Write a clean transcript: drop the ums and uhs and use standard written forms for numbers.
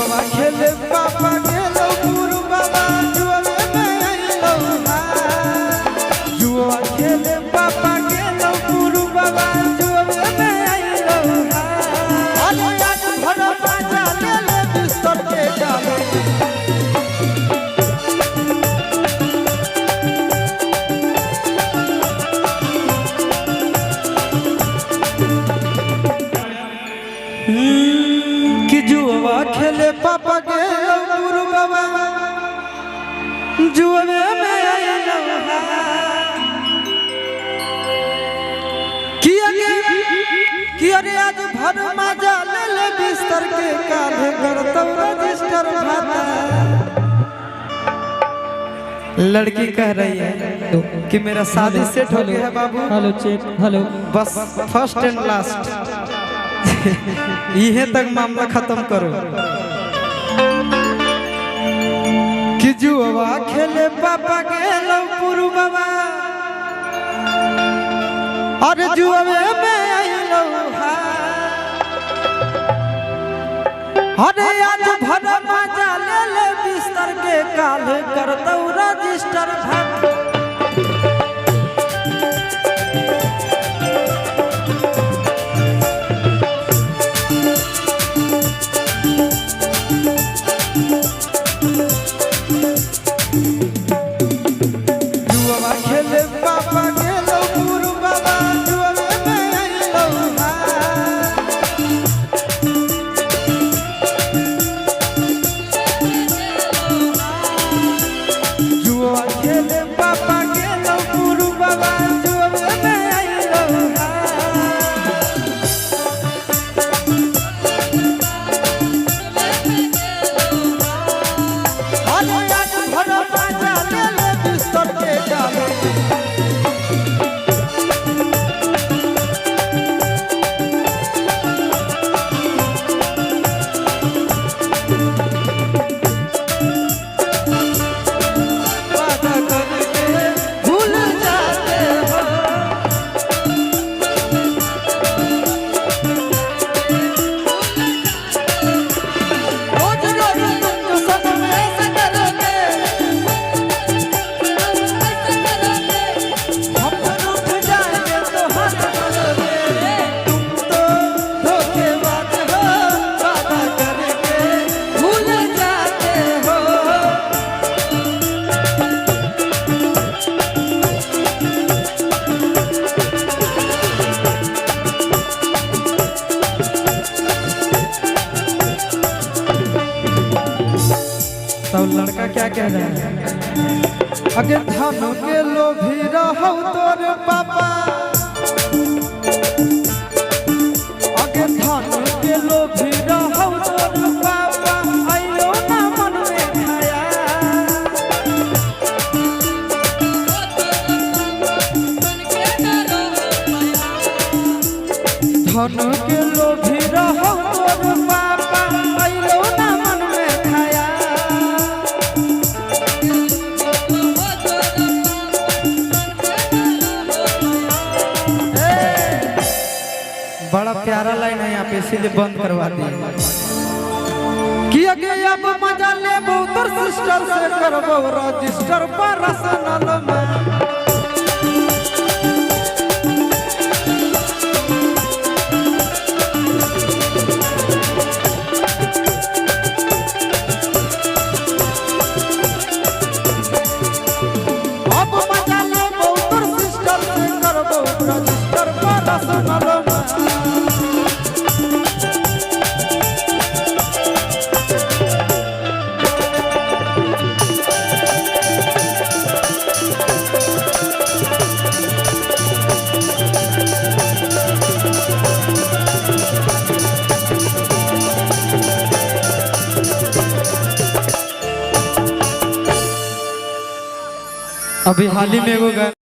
जुआवा खेले पापा गेलो गुरु बाबा जुआवे में आइलो जुआवा खेले पापा गेलो गुरु बाबा जुआवे में आइलो अरे आज भर बाजा ले ले बिस्तर के डाले कि जुआवा खेले पापा गेलो गुरु बाबा जुआवे में आइलो कि अरे आज भर मजा ले ले बिस्तर के काले करतो रजिस्टर भाता। लड़की कह रही है कि मेरा शादी सेट हो गया है बाबू। हेलो चेक हेलो बस फर्स्ट एंड लास्ट यही तक मामला खत्म करो। कि जुआवा खेले पापा गेलो गुरु बाबा अरे जुआवे में आइलो अरे आज भर मजा ले ले बिस्तर के काले करतो रजिस्टर भात। जुआवा खेले पापा गेलो गुरु बाबा जुआवे में आइलो जुआवा खेले पापा गेलो गुरु बाबा जुआवे में आइलो अरे आज भर बाजा ले ले बिस्तर के डाले वादा करके भूल जाते हो रोज रोज तुम सनम ऐसे करोगे हम रूठ जाएंगे तो हंस करोगे तुम तो धोखेबाज हो वादा करके भूल जाते हो। तब लड़का क्या कह रहा है अगर धन के लोभी रहो तोर पापा अगर धन के लोभी रहो तोर पापा आइयो ना मन में खाया धन के लोभी रहो तोर पापा आइयो ना मन में खाया। बड़ा प्यारा लाइन है यहाँ पे इसीलिए बंद करवा दिया कि अगे अब मजा ले तोर सिस्टर से करबो रजिस्टर पर्सनल में। अब मजा ले तोर सिस्टर से करबो रजिस्टर पर्सनल में। अभी हाल ही में एगो